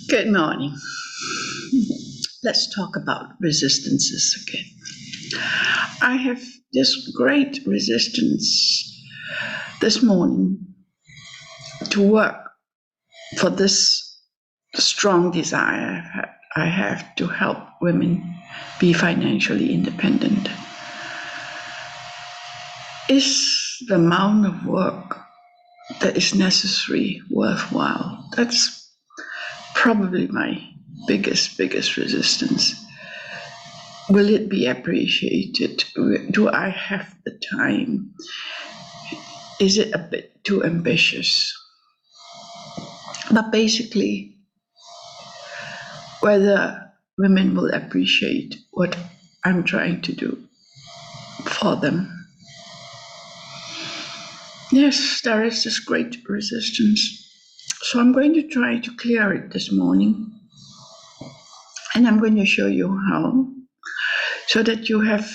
Good morning. Let's talk about resistances again. I have this great resistance this morning to work for this strong desire I have to help women be financially independent. Is the amount of work that is necessary worthwhile? That's probably my biggest resistance. Will it be appreciated? Do I have the time? Is it a bit too ambitious? But basically, whether women will appreciate what I'm trying to do for them. Yes, there is this great resistance. So I'm going to try to clear it this morning. And I'm going to show you how, so that you have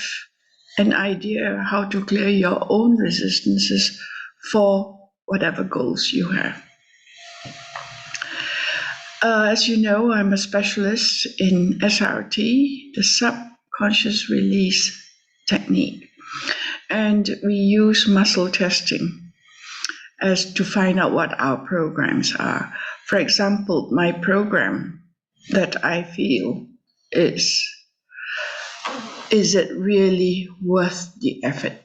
an idea how to clear your own resistances for whatever goals you have. As you know, I'm a specialist in SRT, the subconscious release technique. And we use muscle testing as to find out what our programs are. For example, my program that I feel is it really worth the effort?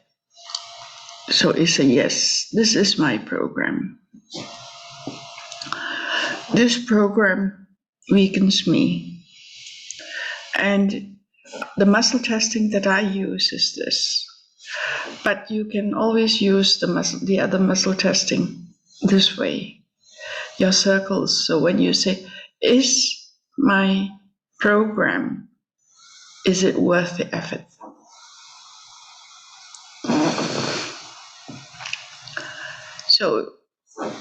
So it's a yes, this is my program. This program weakens me. And the muscle testing that I use is this. But you can always use the other muscle testing this way, your circles. So when you say, is my program, is it worth the effort? So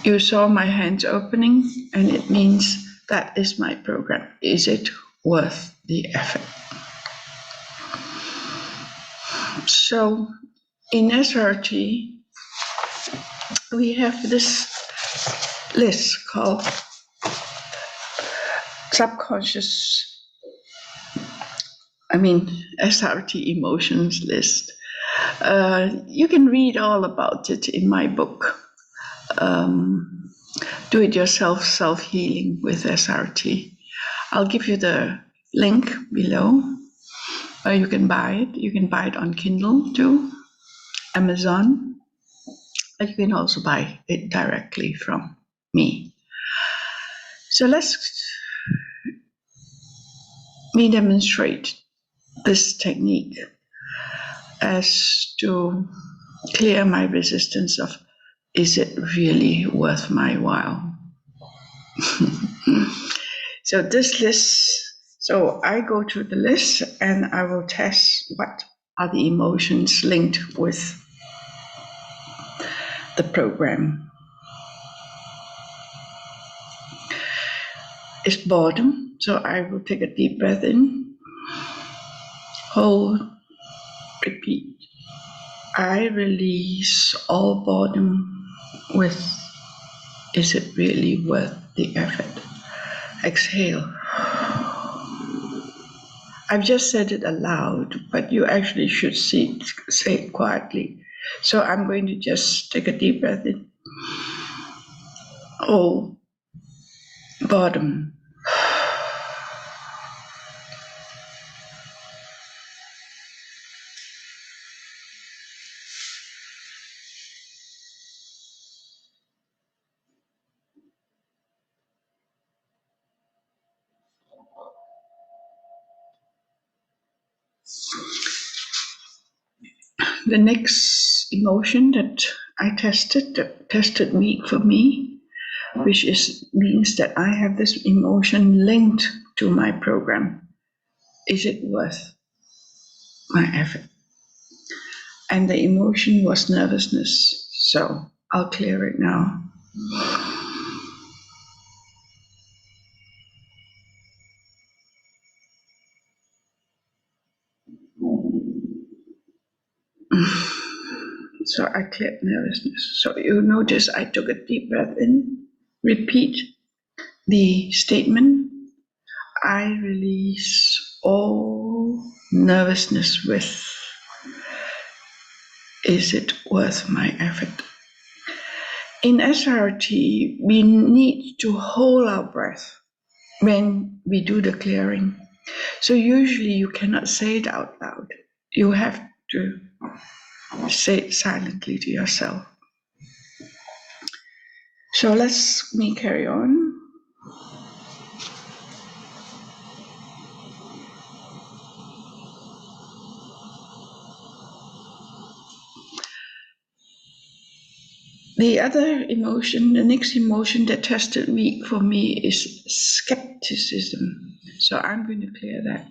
you saw my hands opening, and it means that is my program. Is it worth the effort? So in SRT, we have this list called SRT emotions list. You can read all about it in my book, Do It Yourself Self-Healing with SRT. I'll give you the link below. You can buy it. You can buy it on Kindle too, Amazon. But you can also buy it directly from me. So let me demonstrate this technique as to clear my resistance of, is it really worth my while? So this list, so I go through the list and I will test what are the emotions linked with the program. It's boredom, so I will take a deep breath in, hold, repeat. I release all boredom with, is it really worth the effort? Exhale. I've just said it aloud, but you actually should say it quietly. So I'm going to just take a deep breath in. Oh, boredom. The next emotion that I tested weak for me, which means that I have this emotion linked to my program. Is it worth my effort? And the emotion was nervousness, so I'll clear it now. So I cleared nervousness. So you notice I took a deep breath in repeat the statement, I release all nervousness with, is it worth my effort? In SRT, we need to hold our breath when we do the clearing. So usually you cannot say it out loud. You have to say it silently to yourself. So let me carry on. The other emotion, the next emotion that tested weak for me is skepticism. So I'm going to clear that.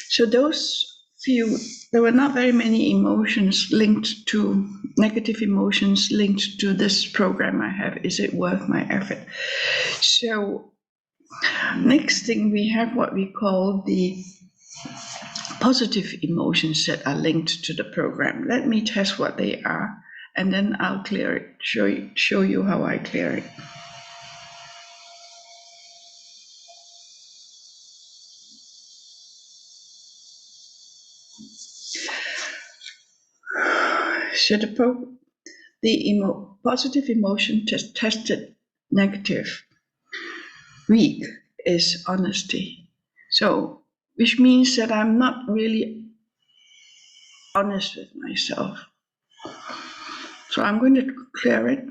So those few, there were not very many emotions linked to, negative emotions linked to this program I have. Is it worth my effort? So next thing we have what we call the positive emotions that are linked to the program. Let me test what they are, and then I'll clear it, show you how I clear it. So the positive emotion tested negative weak is honesty. So, which means that I'm not really honest with myself. So I'm going to clear it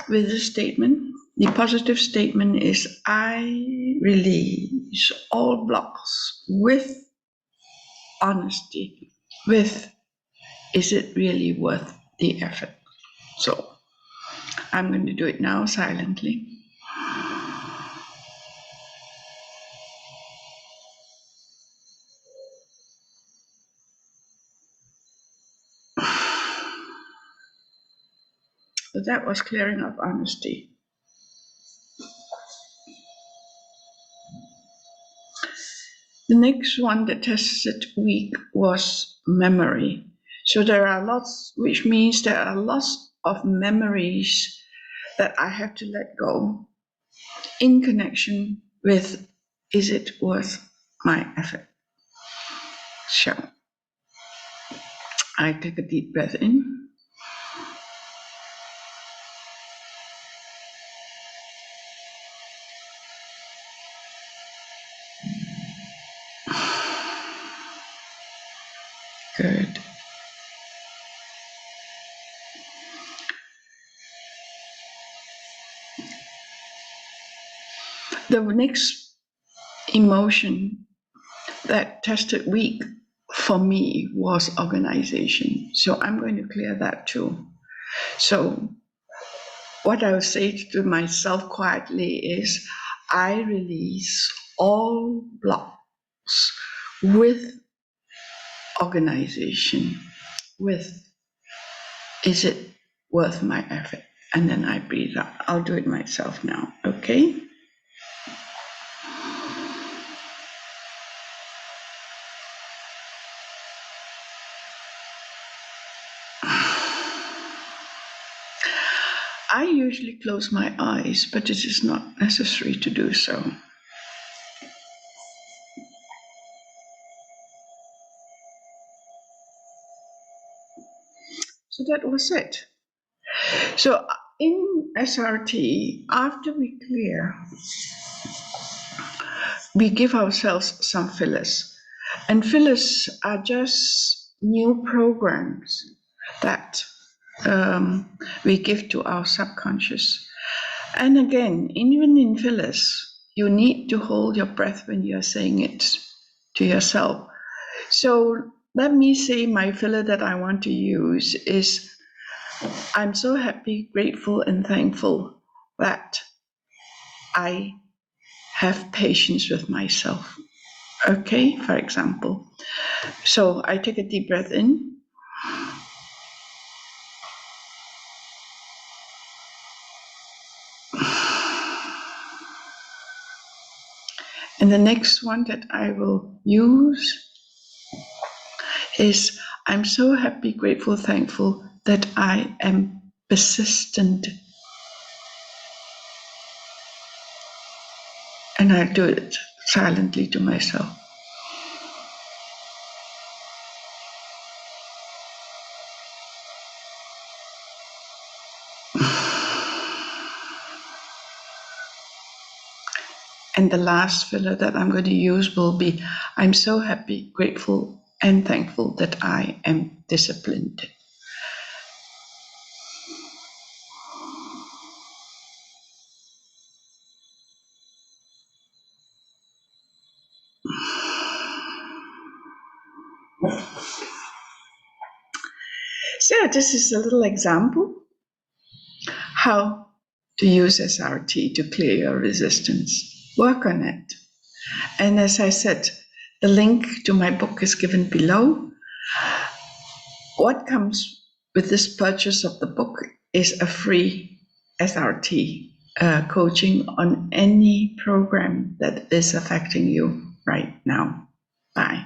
with this statement. The positive statement is, I release all blocks with honesty, with, is it really worth the effort? So I'm going to do it now silently. So that was clearing up honesty. The next one that tested weak was memory. So there are lots, which means there are lots of memories that I have to let go in connection with, is it worth my effort? So I take a deep breath in. Good. The next emotion that tested weak for me was organization. So I'm going to clear that too. So what I will say to myself quietly is, I release all blocks with organization, with, is it worth my effort? And then I breathe out. I'll do it myself now, okay? I usually close my eyes, but it is not necessary to do so. So that was it. So in SRT, after we clear, we give ourselves some fillers. And fillers are just new programs that we give to our subconscious. And again, even in fillers, you need to hold your breath when you're saying it to yourself. So let me say my filler that I want to use is, I'm so happy, grateful, and thankful that I have patience with myself. Okay, for example. So I take a deep breath in. And the next one that I will use is, I'm so happy, grateful, thankful that I am persistent. And I do it silently to myself. And the last filler that I'm going to use will be, I'm so happy, grateful, and thankful that I am disciplined. So this is a little example how to use SRT to clear your resistance. Work on it. And as I said, the link to my book is given below. What comes with this purchase of the book is a free SRT coaching on any program that is affecting you right now. Bye.